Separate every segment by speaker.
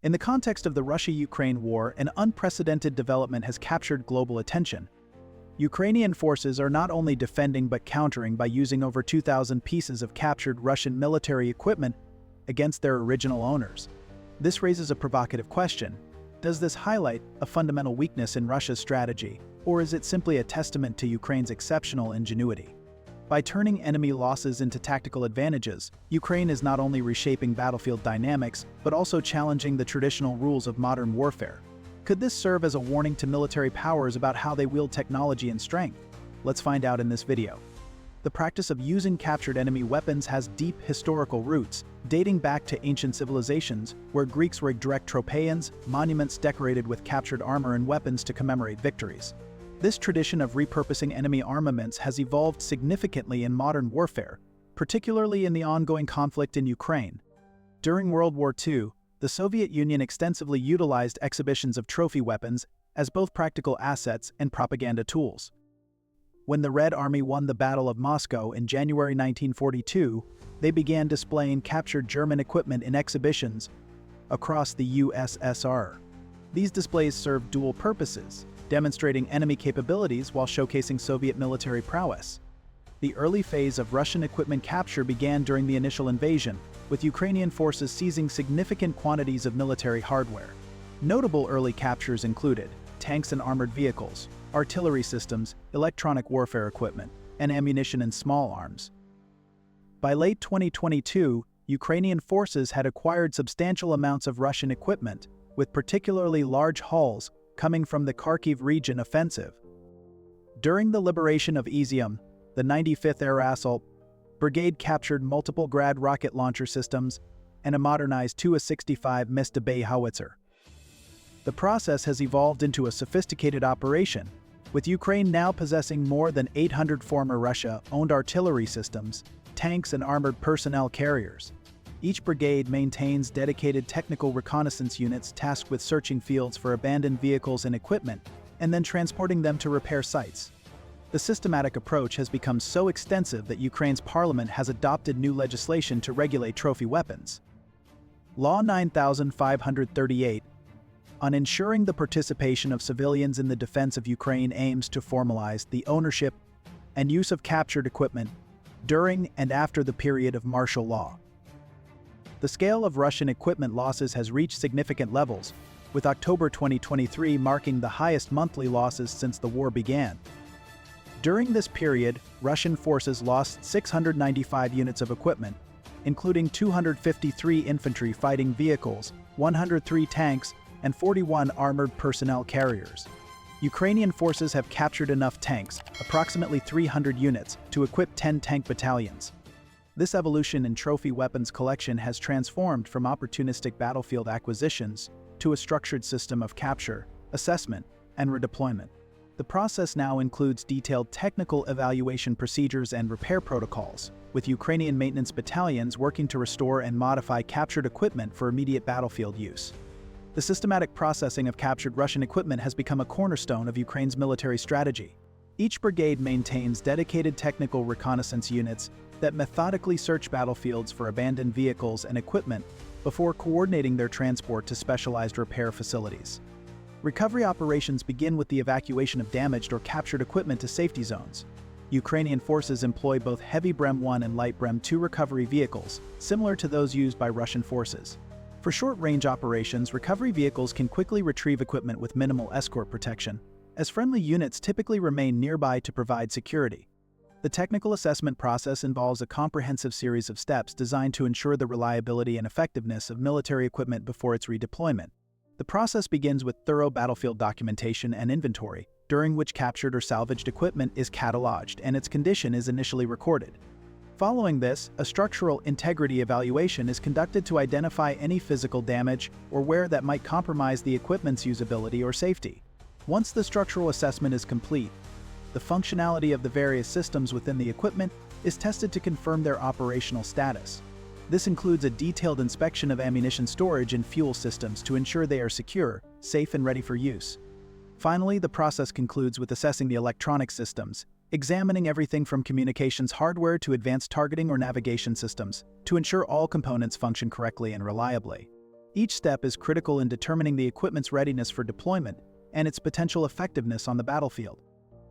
Speaker 1: In the context of the Russia-Ukraine war, an unprecedented development has captured global attention. Ukrainian forces are not only defending but countering by using over 2,000 pieces of captured Russian military equipment against their original owners. This raises a provocative question. Does this highlight a fundamental weakness in Russia's strategy, or is it simply a testament to Ukraine's exceptional ingenuity? By turning enemy losses into tactical advantages, Ukraine is not only reshaping battlefield dynamics, but also challenging the traditional rules of modern warfare. Could this serve as a warning to military powers about how they wield technology and strength? Let's find out in this video. The practice of using captured enemy weapons has deep historical roots, dating back to ancient civilizations where Greeks rigged direct tropeions, monuments decorated with captured armor and weapons to commemorate victories. This tradition of repurposing enemy armaments has evolved significantly in modern warfare, particularly in the ongoing conflict in Ukraine. During World War II, the Soviet Union extensively utilized exhibitions of trophy weapons as both practical assets and propaganda tools. When the Red Army won the Battle of Moscow in January 1942, they began displaying captured German equipment in exhibitions across the USSR. These displays served dual purposes, demonstrating enemy capabilities while showcasing Soviet military prowess. The early phase of Russian equipment capture began during the initial invasion, with Ukrainian forces seizing significant quantities of military hardware. Notable early captures included tanks and armored vehicles, artillery systems, electronic warfare equipment, and ammunition and small arms. By late 2022, Ukrainian forces had acquired substantial amounts of Russian equipment, with particularly large hauls coming from the Kharkiv region offensive. During the liberation of Izium, the 95th Air Assault Brigade captured multiple Grad rocket launcher systems and a modernized Tu-65 Mista Bay howitzer. The process has evolved into a sophisticated operation, with Ukraine now possessing more than 800 former Russia-owned artillery systems, tanks, and armored personnel carriers. Each brigade maintains dedicated technical reconnaissance units tasked with searching fields for abandoned vehicles and equipment, and then transporting them to repair sites. The systematic approach has become so extensive that Ukraine's parliament has adopted new legislation to regulate trophy weapons. Law 9538 on ensuring the participation of civilians in the defense of Ukraine aims to formalize the ownership and use of captured equipment during and after the period of martial law. The scale of Russian equipment losses has reached significant levels, with October 2023 marking the highest monthly losses since the war began. During this period, Russian forces lost 695 units of equipment, including 253 infantry fighting vehicles, 103 tanks, and 41 armored personnel carriers. Ukrainian forces have captured enough tanks, approximately 300 units, to equip 10 tank battalions. This evolution in trophy weapons collection has transformed from opportunistic battlefield acquisitions to a structured system of capture, assessment, and redeployment. The process now includes detailed technical evaluation procedures and repair protocols, with Ukrainian maintenance battalions working to restore and modify captured equipment for immediate battlefield use. The systematic processing of captured Russian equipment has become a cornerstone of Ukraine's military strategy. Each brigade maintains dedicated technical reconnaissance units that methodically search battlefields for abandoned vehicles and equipment before coordinating their transport to specialized repair facilities. Recovery operations begin with the evacuation of damaged or captured equipment to safety zones. Ukrainian forces employ both heavy Brem 1 and light Brem 2 recovery vehicles, similar to those used by Russian forces. For short-range operations, recovery vehicles can quickly retrieve equipment with minimal escort protection, as friendly units typically remain nearby to provide security. The technical assessment process involves a comprehensive series of steps designed to ensure the reliability and effectiveness of military equipment before its redeployment. The process begins with thorough battlefield documentation and inventory, during which captured or salvaged equipment is cataloged and its condition is initially recorded. Following this, a structural integrity evaluation is conducted to identify any physical damage or wear that might compromise the equipment's usability or safety. Once the structural assessment is complete, the functionality of the various systems within the equipment is tested to confirm their operational status. This includes a detailed inspection of ammunition storage and fuel systems to ensure they are secure, safe, and ready for use. Finally, the process concludes with assessing the electronic systems, examining everything from communications hardware to advanced targeting or navigation systems, to ensure all components function correctly and reliably. Each step is critical in determining the equipment's readiness for deployment and its potential effectiveness on the battlefield.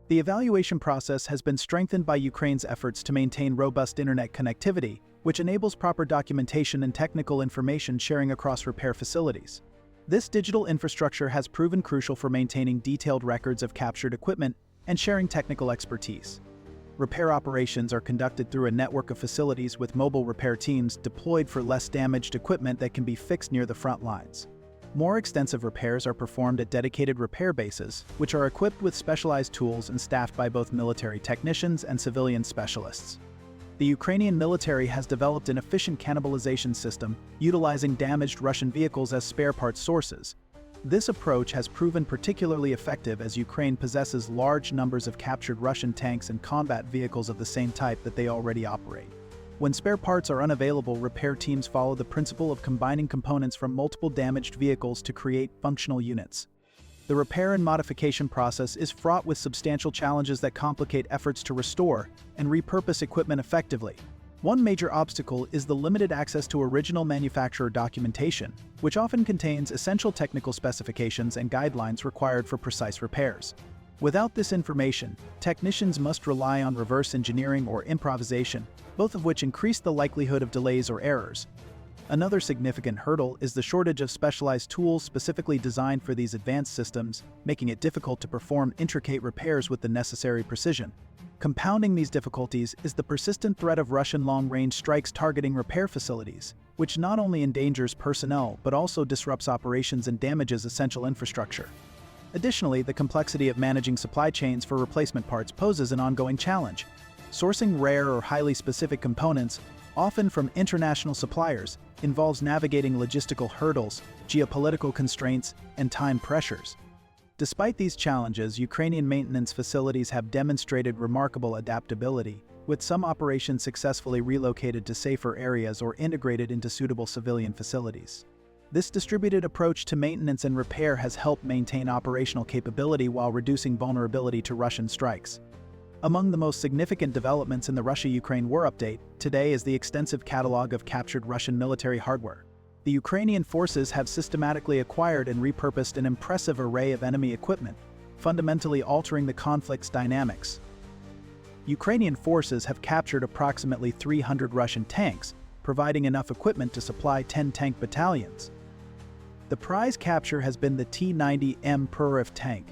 Speaker 1: The evaluation process has been strengthened by Ukraine's efforts to maintain robust internet connectivity, which enables proper documentation and technical information sharing across repair facilities. This digital infrastructure has proven crucial for maintaining detailed records of captured equipment and sharing technical expertise. Repair operations are conducted through a network of facilities with mobile repair teams deployed for less damaged equipment that can be fixed near the front lines. More extensive repairs are performed at dedicated repair bases, which are equipped with specialized tools and staffed by both military technicians and civilian specialists. The Ukrainian military has developed an efficient cannibalization system, utilizing damaged Russian vehicles as spare parts sources. This approach has proven particularly effective as Ukraine possesses large numbers of captured Russian tanks and combat vehicles of the same type that they already operate. When spare parts are unavailable, repair teams follow the principle of combining components from multiple damaged vehicles to create functional units. The repair and modification process is fraught with substantial challenges that complicate efforts to restore and repurpose equipment effectively. One major obstacle is the limited access to original manufacturer documentation, which often contains essential technical specifications and guidelines required for precise repairs. Without this information, technicians must rely on reverse engineering or improvisation, both of which increase the likelihood of delays or errors. Another significant hurdle is the shortage of specialized tools specifically designed for these advanced systems, making it difficult to perform intricate repairs with the necessary precision. Compounding these difficulties is the persistent threat of Russian long-range strikes targeting repair facilities, which not only endangers personnel but also disrupts operations and damages essential infrastructure. Additionally, the complexity of managing supply chains for replacement parts poses an ongoing challenge. Sourcing rare or highly specific components, often from international suppliers, involves navigating logistical hurdles, geopolitical constraints, and time pressures. Despite these challenges, Ukrainian maintenance facilities have demonstrated remarkable adaptability, with some operations successfully relocated to safer areas or integrated into suitable civilian facilities. This distributed approach to maintenance and repair has helped maintain operational capability while reducing vulnerability to Russian strikes. Among the most significant developments in the Russia-Ukraine war update today is the extensive catalog of captured Russian military hardware. The Ukrainian forces have systematically acquired and repurposed an impressive array of enemy equipment, fundamentally altering the conflict's dynamics. Ukrainian forces have captured approximately 300 Russian tanks, providing enough equipment to supply 10 tank battalions. The prize capture has been the T-90M Prorif tank,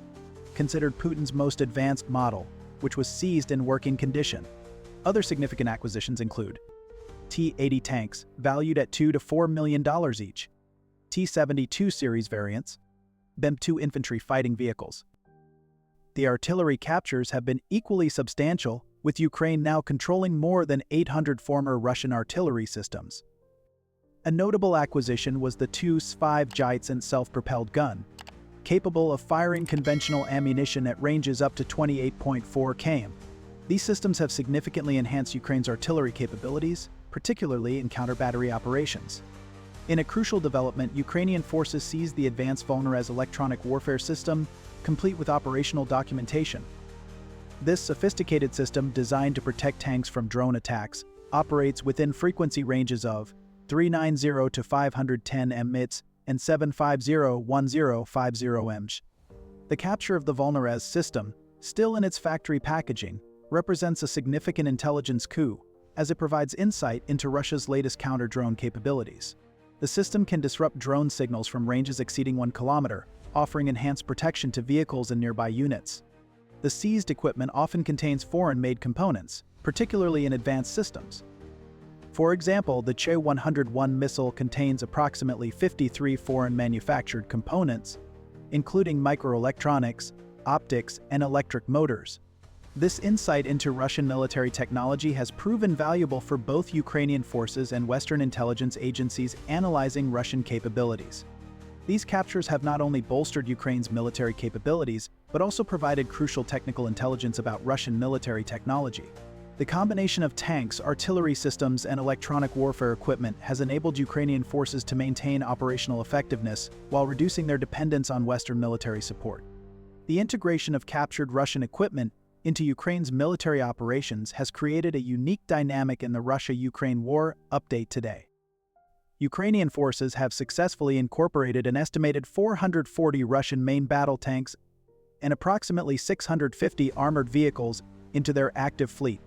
Speaker 1: considered Putin's most advanced model, which was seized in working condition. Other significant acquisitions include T-80 tanks, valued at $2 to $4 million each, T-72 series variants, BEM-2 infantry fighting vehicles. The artillery captures have been equally substantial, with Ukraine now controlling more than 800 former Russian artillery systems. A notable acquisition was the Tu-5 Giant self-propelled gun, capable of firing conventional ammunition at ranges up to 28.4 km. These systems have significantly enhanced Ukraine's artillery capabilities, particularly in counter-battery operations. In a crucial development, Ukrainian forces seized the advanced Volnerez electronic warfare system, complete with operational documentation. This sophisticated system, designed to protect tanks from drone attacks, operates within frequency ranges of 390 to 510 MHz and 750-1050 MHz. The capture of the Volnerez system, still in its factory packaging, represents a significant intelligence coup, as it provides insight into Russia's latest counter-drone capabilities. The system can disrupt drone signals from ranges exceeding 1 kilometer, offering enhanced protection to vehicles and nearby units. The seized equipment often contains foreign-made components, particularly in advanced systems. For example, the Che-101 missile contains approximately 53 foreign-manufactured components, including microelectronics, optics, and electric motors. This insight into Russian military technology has proven valuable for both Ukrainian forces and Western intelligence agencies analyzing Russian capabilities. These captures have not only bolstered Ukraine's military capabilities, but also provided crucial technical intelligence about Russian military technology. The combination of tanks, artillery systems, and electronic warfare equipment has enabled Ukrainian forces to maintain operational effectiveness while reducing their dependence on Western military support. The integration of captured Russian equipment into Ukraine's military operations has created a unique dynamic in the Russia-Ukraine war update today. Ukrainian forces have successfully incorporated an estimated 440 Russian main battle tanks and approximately 650 armored vehicles into their active fleet.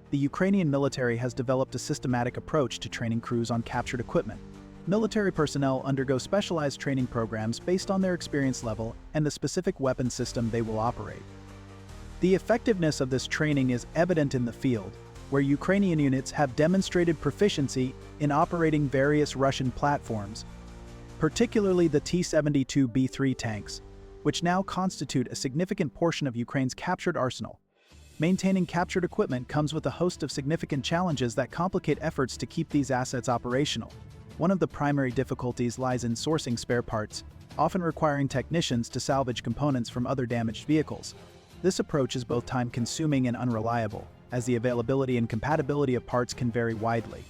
Speaker 1: The Ukrainian military has developed a systematic approach to training crews on captured equipment. Military personnel undergo specialized training programs based on their experience level and the specific weapon system they will operate. The effectiveness of this training is evident in the field, where Ukrainian units have demonstrated proficiency in operating various Russian platforms, particularly the T-72B3 tanks, which now constitute a significant portion of Ukraine's captured arsenal. Maintaining captured equipment comes with a host of significant challenges that complicate efforts to keep these assets operational. One of the primary difficulties lies in sourcing spare parts, often requiring technicians to salvage components from other damaged vehicles. This approach is both time-consuming and unreliable, as the availability and compatibility of parts can vary widely.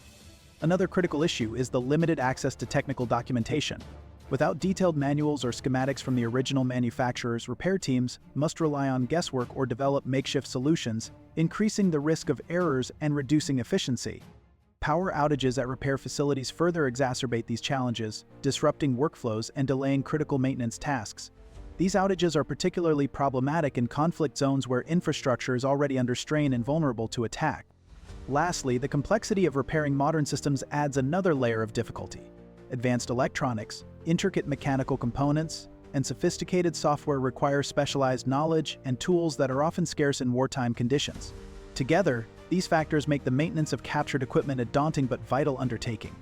Speaker 1: Another critical issue is the limited access to technical documentation. Without detailed manuals or schematics from the original manufacturers, repair teams must rely on guesswork or develop makeshift solutions, increasing the risk of errors and reducing efficiency. Power outages at repair facilities further exacerbate these challenges, disrupting workflows and delaying critical maintenance tasks. These outages are particularly problematic in conflict zones where infrastructure is already under strain and vulnerable to attack. Lastly, the complexity of repairing modern systems adds another layer of difficulty. Advanced electronics, intricate mechanical components, and sophisticated software require specialized knowledge and tools that are often scarce in wartime conditions. Together, these factors make the maintenance of captured equipment a daunting but vital undertaking.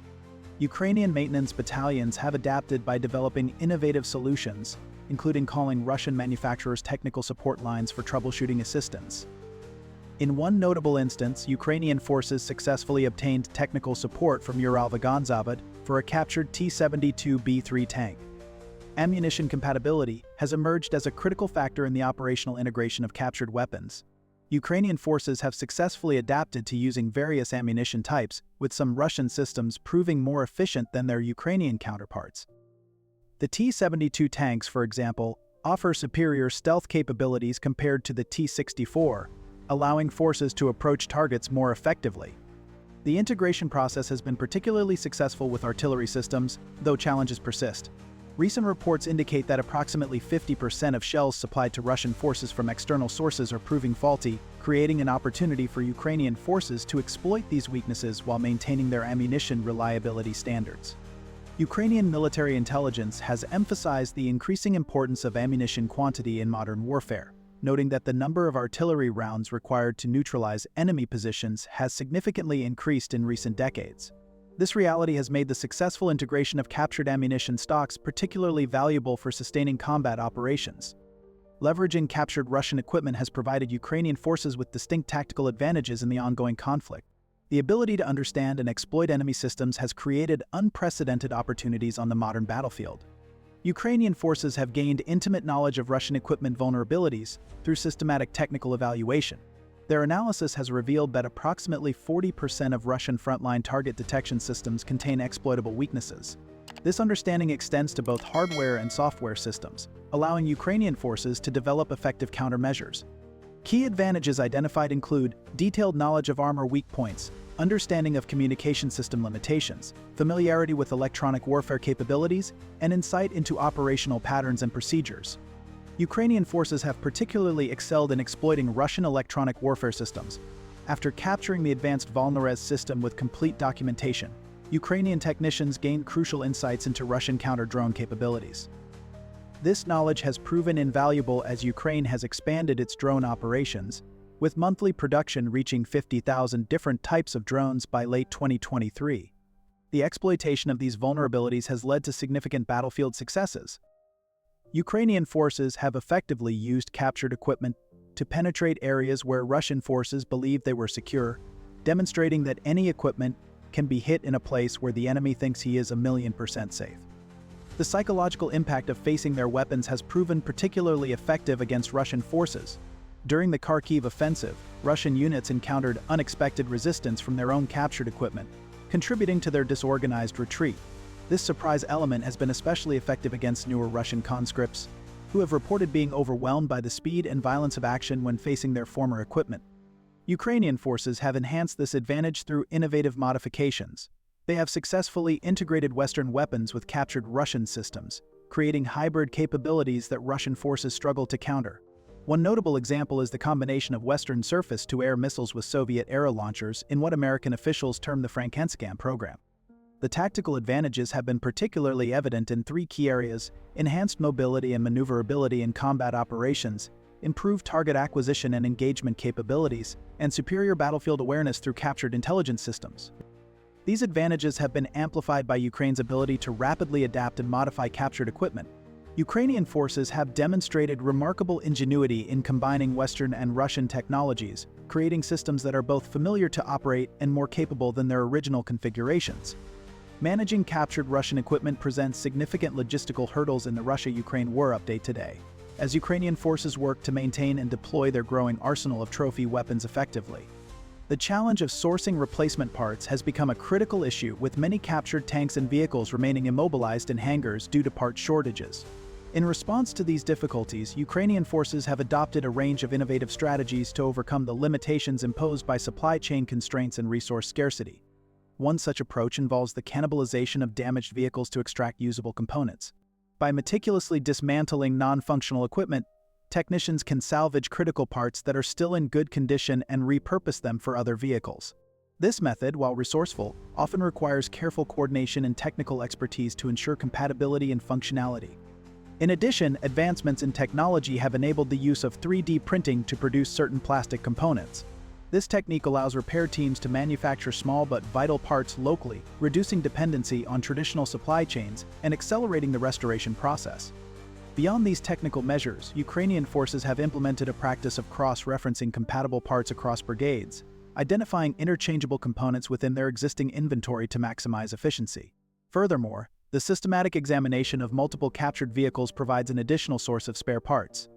Speaker 1: Ukrainian maintenance battalions have adapted by developing innovative solutions, including calling Russian manufacturers' technical support lines for troubleshooting assistance. In one notable instance, Ukrainian forces successfully obtained technical support from Uralvagonzavod for a captured T-72B3 tank. Ammunition compatibility has emerged as a critical factor in the operational integration of captured weapons. Ukrainian forces have successfully adapted to using various ammunition types, with some Russian systems proving more efficient than their Ukrainian counterparts. The T-72 tanks, for example, offer superior stealth capabilities compared to the T-64, allowing forces to approach targets more effectively. The integration process has been particularly successful with artillery systems, though challenges persist. Recent reports indicate that approximately 50% of shells supplied to Russian forces from external sources are proving faulty, creating an opportunity for Ukrainian forces to exploit these weaknesses while maintaining their ammunition reliability standards. Ukrainian military intelligence has emphasized the increasing importance of ammunition quantity in modern warfare, noting that the number of artillery rounds required to neutralize enemy positions has significantly increased in recent decades. This reality has made the successful integration of captured ammunition stocks particularly valuable for sustaining combat operations. Leveraging captured Russian equipment has provided Ukrainian forces with distinct tactical advantages in the ongoing conflict. The ability to understand and exploit enemy systems has created unprecedented opportunities on the modern battlefield. Ukrainian forces have gained intimate knowledge of Russian equipment vulnerabilities through systematic technical evaluation. Their analysis has revealed that approximately 40% of Russian frontline target detection systems contain exploitable weaknesses. This understanding extends to both hardware and software systems, allowing Ukrainian forces to develop effective countermeasures. Key advantages identified include detailed knowledge of armor weak points, understanding of communication system limitations, familiarity with electronic warfare capabilities, and insight into operational patterns and procedures. Ukrainian forces have particularly excelled in exploiting Russian electronic warfare systems. After capturing the advanced Volnarez system with complete documentation, Ukrainian technicians gained crucial insights into Russian counter-drone capabilities. This knowledge has proven invaluable as Ukraine has expanded its drone operations, with monthly production reaching 50,000 different types of drones by late 2023. The exploitation of these vulnerabilities has led to significant battlefield successes. Ukrainian forces have effectively used captured equipment to penetrate areas where Russian forces believed they were secure, demonstrating that any equipment can be hit in a place where the enemy thinks he is 1,000,000% safe. The psychological impact of facing their weapons has proven particularly effective against Russian forces. During the Kharkiv offensive, Russian units encountered unexpected resistance from their own captured equipment, contributing to their disorganized retreat. This surprise element has been especially effective against newer Russian conscripts, who have reported being overwhelmed by the speed and violence of action when facing their former equipment. Ukrainian forces have enhanced this advantage through innovative modifications. They have successfully integrated Western weapons with captured Russian systems, creating hybrid capabilities that Russian forces struggle to counter. One notable example is the combination of Western surface-to-air missiles with Soviet-era launchers in what American officials term the Frankenstein program. The tactical advantages have been particularly evident in three key areas: enhanced mobility and maneuverability in combat operations, improved target acquisition and engagement capabilities, and superior battlefield awareness through captured intelligence systems. These advantages have been amplified by Ukraine's ability to rapidly adapt and modify captured equipment. Ukrainian forces have demonstrated remarkable ingenuity in combining Western and Russian technologies, creating systems that are both familiar to operate and more capable than their original configurations. Managing captured Russian equipment presents significant logistical hurdles in the Russia-Ukraine war update today, as Ukrainian forces work to maintain and deploy their growing arsenal of trophy weapons effectively. The challenge of sourcing replacement parts has become a critical issue, with many captured tanks and vehicles remaining immobilized in hangars due to part shortages. In response to these difficulties, Ukrainian forces have adopted a range of innovative strategies to overcome the limitations imposed by supply chain constraints and resource scarcity. One such approach involves the cannibalization of damaged vehicles to extract usable components. By meticulously dismantling non-functional equipment, technicians can salvage critical parts that are still in good condition and repurpose them for other vehicles. This method, while resourceful, often requires careful coordination and technical expertise to ensure compatibility and functionality. In addition, advancements in technology have enabled the use of 3D printing to produce certain plastic components. This technique allows repair teams to manufacture small but vital parts locally, reducing dependency on traditional supply chains and accelerating the restoration process. Beyond these technical measures, Ukrainian forces have implemented a practice of cross-referencing compatible parts across brigades, identifying interchangeable components within their existing inventory to maximize efficiency. Furthermore, the systematic examination of multiple captured vehicles provides an additional source of spare parts.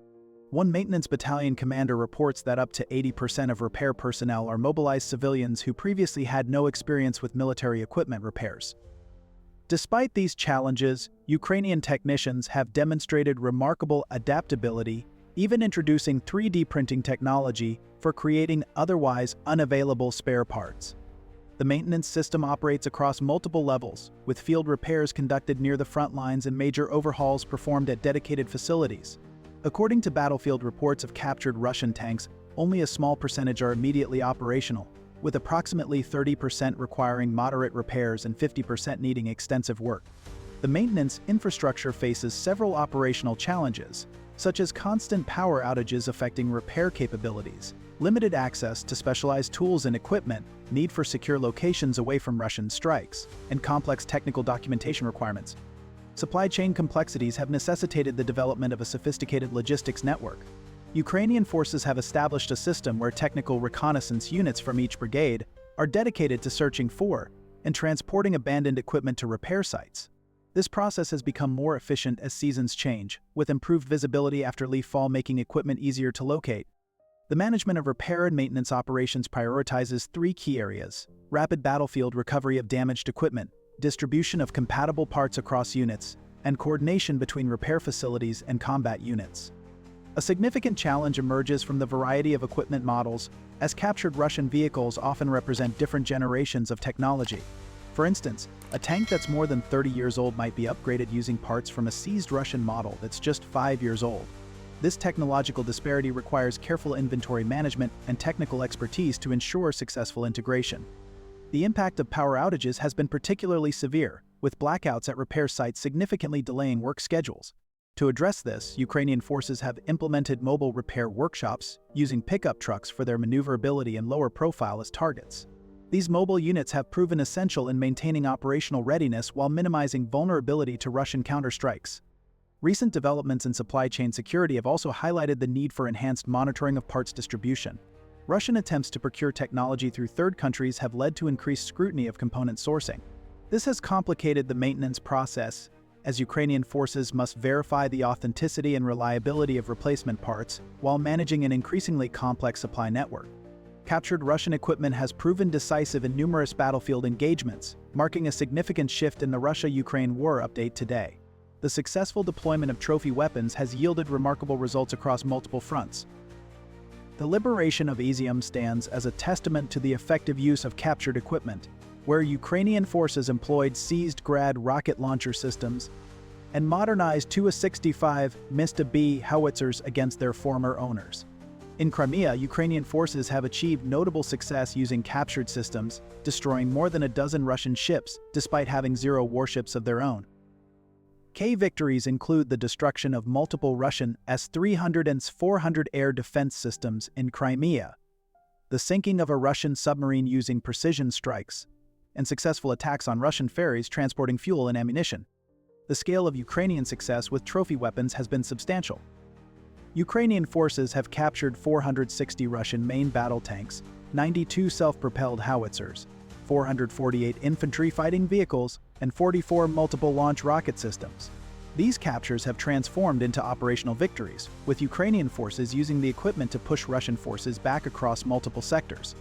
Speaker 1: One maintenance battalion commander reports that up to 80% of repair personnel are mobilized civilians who previously had no experience with military equipment repairs. Despite these challenges, Ukrainian technicians have demonstrated remarkable adaptability, even introducing 3D printing technology for creating otherwise unavailable spare parts. The maintenance system operates across multiple levels, with field repairs conducted near the front lines and major overhauls performed at dedicated facilities. According to battlefield reports of captured Russian tanks, only a small percentage are immediately operational, with approximately 30% requiring moderate repairs and 50% needing extensive work. The maintenance infrastructure faces several operational challenges, such as constant power outages affecting repair capabilities, limited access to specialized tools and equipment, need for secure locations away from Russian strikes, and complex technical documentation requirements. Supply chain complexities have necessitated the development of a sophisticated logistics network. Ukrainian forces have established a system where technical reconnaissance units from each brigade are dedicated to searching for and transporting abandoned equipment to repair sites. This process has become more efficient as seasons change, with improved visibility after leaf fall making equipment easier to locate. The management of repair and maintenance operations prioritizes three key areas: rapid battlefield recovery of damaged equipment, distribution of compatible parts across units, and coordination between repair facilities and combat units. A significant challenge emerges from the variety of equipment models, as captured Russian vehicles often represent different generations of technology. For instance, a tank that's more than 30 years old might be upgraded using parts from a seized Russian model that's just 5 years old. This technological disparity requires careful inventory management and technical expertise to ensure successful integration. The impact of power outages has been particularly severe, with blackouts at repair sites significantly delaying work schedules. To address this, Ukrainian forces have implemented mobile repair workshops, using pickup trucks for their maneuverability and lower profile as targets. These mobile units have proven essential in maintaining operational readiness while minimizing vulnerability to Russian counterstrikes. Recent developments in supply chain security have also highlighted the need for enhanced monitoring of parts distribution. Russian attempts to procure technology through third countries have led to increased scrutiny of component sourcing. This has complicated the maintenance process, as Ukrainian forces must verify the authenticity and reliability of replacement parts while managing an increasingly complex supply network. Captured Russian equipment has proven decisive in numerous battlefield engagements, marking a significant shift in the Russia-Ukraine war update today. The successful deployment of trophy weapons has yielded remarkable results across multiple fronts. The liberation of Izium stands as a testament to the effective use of captured equipment. where Ukrainian forces employed seized Grad rocket launcher systems and modernized Tu-65 Mista-B howitzers against their former owners. In Crimea, Ukrainian forces have achieved notable success using captured systems, destroying more than a dozen Russian ships despite having 0 warships of their own. Key victories include the destruction of multiple Russian S-300 and S-400 air defense systems in Crimea, the sinking of a Russian submarine using precision strikes, and successful attacks on Russian ferries transporting fuel and ammunition. The scale of Ukrainian success with trophy weapons has been substantial. Ukrainian forces have captured 460 Russian main battle tanks, 92 self-propelled howitzers, 448 infantry fighting vehicles, and 44 multiple launch rocket systems. These captures have transformed into operational victories, with Ukrainian forces using the equipment to push Russian forces back across multiple sectors.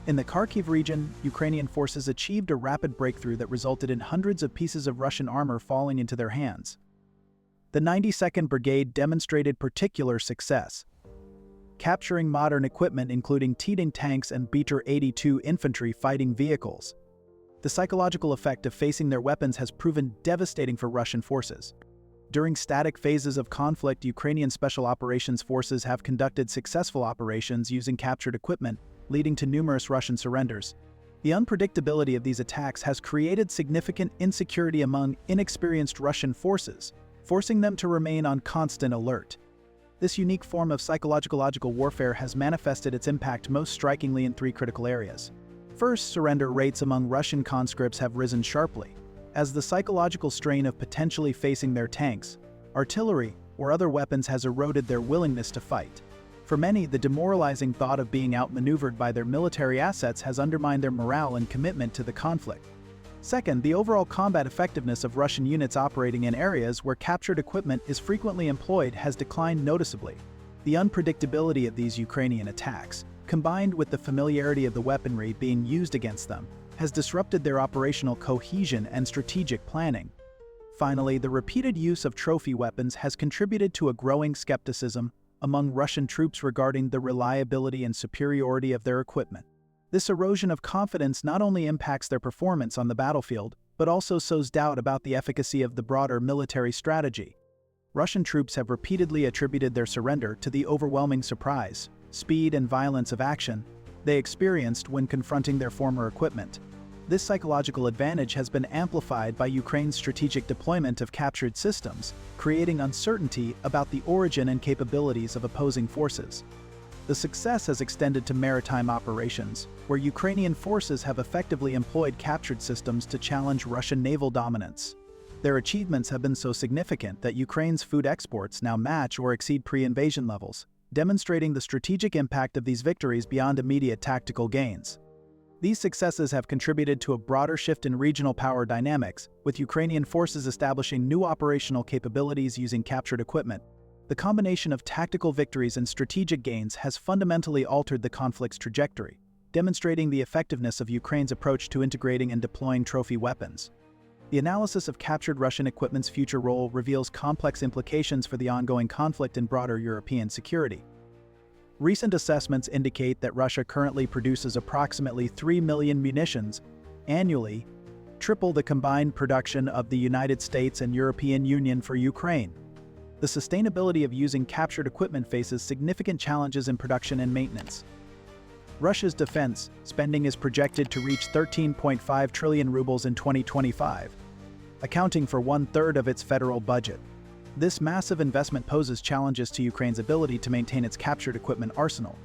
Speaker 1: In the Kharkiv region, Ukrainian forces achieved a rapid breakthrough that resulted in hundreds of pieces of Russian armor falling into their hands. The 92nd Brigade demonstrated particular success, capturing modern equipment including T-Ding tanks and Beter-82 infantry fighting vehicles. The psychological effect of facing their weapons has proven devastating for Russian forces. During static phases of conflict, Ukrainian Special Operations Forces have conducted successful operations using captured equipment, leading to numerous Russian surrenders. The unpredictability of these attacks has created significant insecurity among inexperienced Russian forces, forcing them to remain on constant alert. This unique form of psychological warfare has manifested its impact most strikingly in 3 critical areas. First, surrender rates among Russian conscripts have risen sharply, as the psychological strain of potentially facing their tanks, artillery, or other weapons has eroded their willingness to fight. For many, the demoralizing thought of being outmaneuvered by their military assets has undermined their morale and commitment to the conflict. Second, the overall combat effectiveness of Russian units operating in areas where captured equipment is frequently employed has declined noticeably. The unpredictability of these Ukrainian attacks, combined with the familiarity of the weaponry being used against them, has disrupted their operational cohesion and strategic planning. Finally, the repeated use of trophy weapons has contributed to a growing skepticism among Russian troops regarding the reliability and superiority of their equipment. This erosion of confidence not only impacts their performance on the battlefield, but also sows doubt about the efficacy of the broader military strategy. Russian troops have repeatedly attributed their surrender to the overwhelming surprise, speed, and violence of action they experienced when confronting their former equipment. This psychological advantage has been amplified by Ukraine's strategic deployment of captured systems, creating uncertainty about the origin and capabilities of opposing forces. The success has extended to maritime operations, where Ukrainian forces have effectively employed captured systems to challenge Russian naval dominance. Their achievements have been so significant that Ukraine's food exports now match or exceed pre-invasion levels, demonstrating the strategic impact of these victories beyond immediate tactical gains. These successes have contributed to a broader shift in regional power dynamics, with Ukrainian forces establishing new operational capabilities using captured equipment. The combination of tactical victories and strategic gains has fundamentally altered the conflict's trajectory, demonstrating the effectiveness of Ukraine's approach to integrating and deploying trophy weapons. The analysis of captured Russian equipment's future role reveals complex implications for the ongoing conflict and broader European security. Recent assessments indicate that Russia currently produces approximately 3 million munitions annually, triple the combined production of the United States and European Union for Ukraine. The sustainability of using captured equipment faces significant challenges in production and maintenance. Russia's defense spending is projected to reach 13.5 trillion rubles in 2025, accounting for 1/3 of its federal budget. This massive investment poses challenges to Ukraine's ability to maintain its captured equipment arsenal.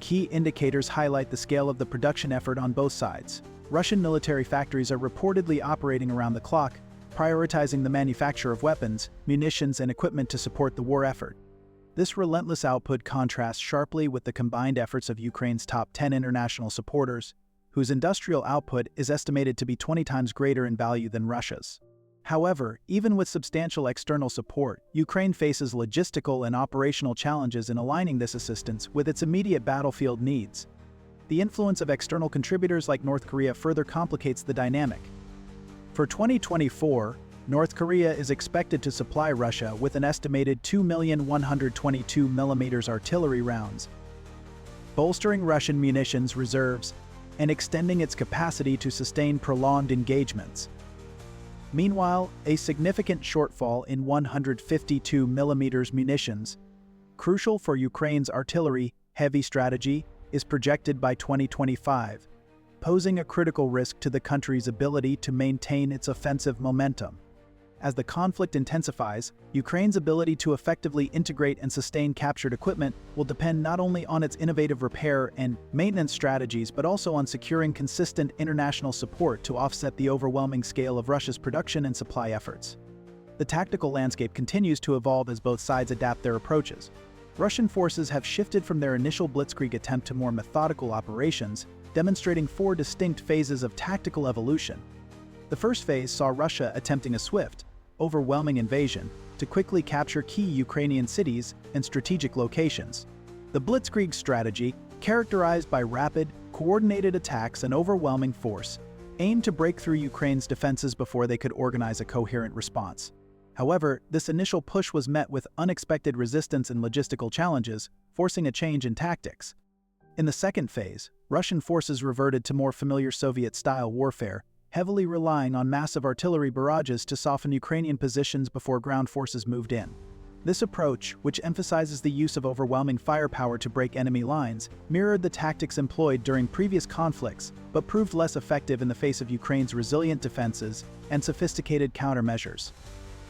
Speaker 1: Key indicators highlight the scale of the production effort on both sides. Russian military factories are reportedly operating around the clock, prioritizing the manufacture of weapons, munitions, and equipment to support the war effort. This relentless output contrasts sharply with the combined efforts of Ukraine's top 10 international supporters, whose industrial output is estimated to be 20 times greater in value than Russia's. However, even with substantial external support, Ukraine faces logistical and operational challenges in aligning this assistance with its immediate battlefield needs. The influence of external contributors like North Korea further complicates the dynamic. For 2024, North Korea is expected to supply Russia with an estimated 2,122 mm artillery rounds, bolstering Russian munitions reserves and extending its capacity to sustain prolonged engagements. Meanwhile, a significant shortfall in 152mm munitions, crucial for Ukraine's artillery-heavy strategy, is projected by 2025, posing a critical risk to the country's ability to maintain its offensive momentum. As the conflict intensifies, Ukraine's ability to effectively integrate and sustain captured equipment will depend not only on its innovative repair and maintenance strategies but also on securing consistent international support to offset the overwhelming scale of Russia's production and supply efforts. The tactical landscape continues to evolve as both sides adapt their approaches. Russian forces have shifted from their initial blitzkrieg attempt to more methodical operations, demonstrating 4 distinct phases of tactical evolution. The first phase saw Russia attempting a swift, overwhelming invasion to quickly capture key Ukrainian cities and strategic locations. The blitzkrieg strategy, characterized by rapid, coordinated attacks and overwhelming force, aimed to break through Ukraine's defenses before they could organize a coherent response. However, this initial push was met with unexpected resistance and logistical challenges, forcing a change in tactics. In the second phase, Russian forces reverted to more familiar Soviet-style warfare, heavily relying on massive artillery barrages to soften Ukrainian positions before ground forces moved in. This approach, which emphasizes the use of overwhelming firepower to break enemy lines, mirrored the tactics employed during previous conflicts, but proved less effective in the face of Ukraine's resilient defenses and sophisticated countermeasures.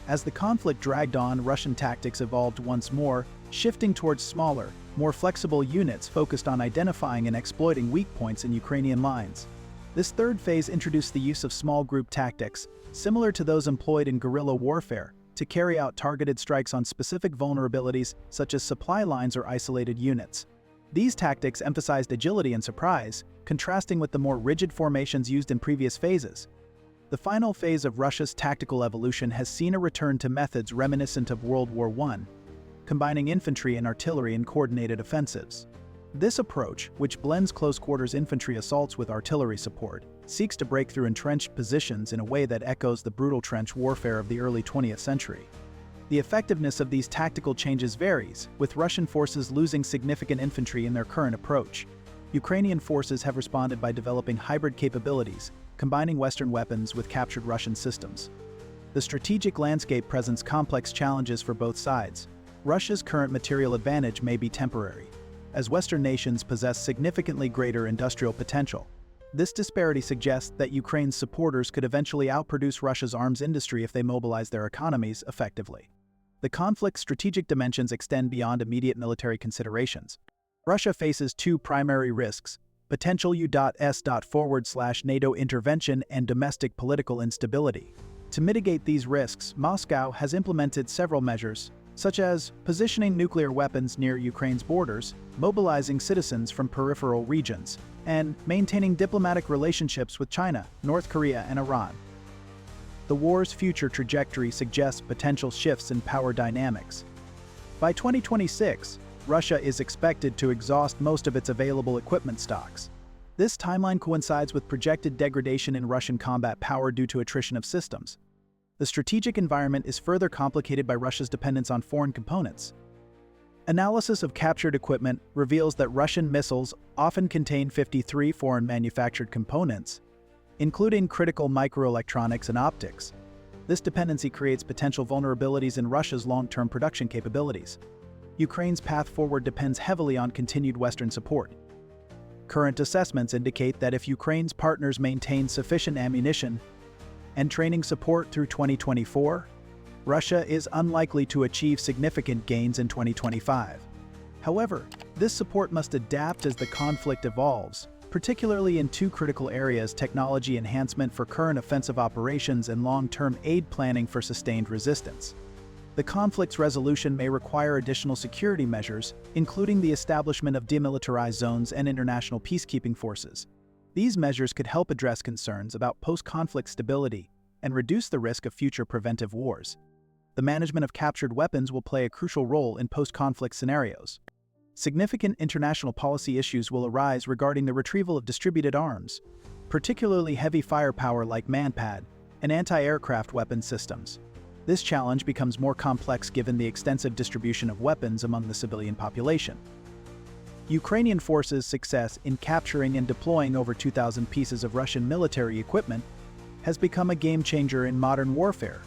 Speaker 1: As the conflict dragged on, Russian tactics evolved once more, shifting towards smaller, more flexible units focused on identifying and exploiting weak points in Ukrainian lines. This third phase introduced the use of small group tactics, similar to those employed in guerrilla warfare, to carry out targeted strikes on specific vulnerabilities such as supply lines or isolated units. These tactics emphasized agility and surprise, contrasting with the more rigid formations used in previous phases. The final phase of Russia's tactical evolution has seen a return to methods reminiscent of World War I, combining infantry and artillery in coordinated offensives. This approach, which blends close-quarters infantry assaults with artillery support, seeks to break through entrenched positions in a way that echoes the brutal trench warfare of the early 20th century. The effectiveness of these tactical changes varies, with Russian forces losing significant infantry in their current approach. Ukrainian forces have responded by developing hybrid capabilities, combining Western weapons with captured Russian systems. The strategic landscape presents complex challenges for both sides. Russia's current material advantage may be temporary, as Western nations possess significantly greater industrial potential. This disparity suggests that Ukraine's supporters could eventually outproduce Russia's arms industry if they mobilize their economies effectively. The conflict's strategic dimensions extend beyond immediate military considerations. Russia faces 2 primary risks: potential U.S.NATO intervention and domestic political instability. To mitigate these risks, Moscow has implemented several measures, such as positioning nuclear weapons near Ukraine's borders, mobilizing citizens from peripheral regions, and maintaining diplomatic relationships with China, North Korea, and Iran. The war's future trajectory suggests potential shifts in power dynamics. By 2026, Russia is expected to exhaust most of its available equipment stocks. This timeline coincides with projected degradation in Russian combat power due to attrition of systems. The strategic environment is further complicated by Russia's dependence on foreign components. Analysis of captured equipment reveals that Russian missiles often contain 53 foreign manufactured components, including critical microelectronics and optics. This dependency creates potential vulnerabilities in Russia's long-term production capabilities. Ukraine's path forward depends heavily on continued Western support. Current assessments indicate that if Ukraine's partners maintain sufficient ammunition and training support through 2024, Russia is unlikely to achieve significant gains in 2025. However, this support must adapt as the conflict evolves, particularly in 2 critical areas: technology enhancement for current offensive operations and long-term aid planning for sustained resistance. The conflict's resolution may require additional security measures, including the establishment of demilitarized zones and international peacekeeping forces. These measures could help address concerns about post-conflict stability and reduce the risk of future preventive wars. The management of captured weapons will play a crucial role in post-conflict scenarios. Significant international policy issues will arise regarding the retrieval of distributed arms, particularly heavy firepower like manpad and anti-aircraft weapon systems. This challenge becomes more complex given the extensive distribution of weapons among the civilian population. Ukrainian forces' success in capturing and deploying over 2,000 pieces of Russian military equipment has become a game-changer in modern warfare.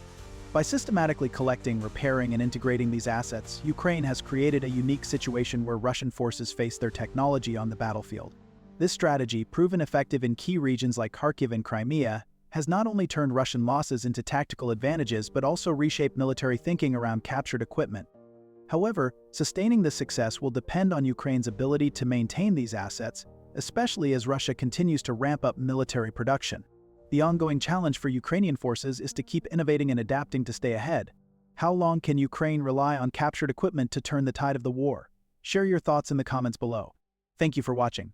Speaker 1: By systematically collecting, repairing, and integrating these assets, Ukraine has created a unique situation where Russian forces face their technology on the battlefield. This strategy, proven effective in key regions like Kharkiv and Crimea, has not only turned Russian losses into tactical advantages but also reshaped military thinking around captured equipment. However, sustaining this success will depend on Ukraine's ability to maintain these assets, especially as Russia continues to ramp up military production. The ongoing challenge for Ukrainian forces is to keep innovating and adapting to stay ahead. How long can Ukraine rely on captured equipment to turn the tide of the war? Share your thoughts in the comments below. Thank you for watching.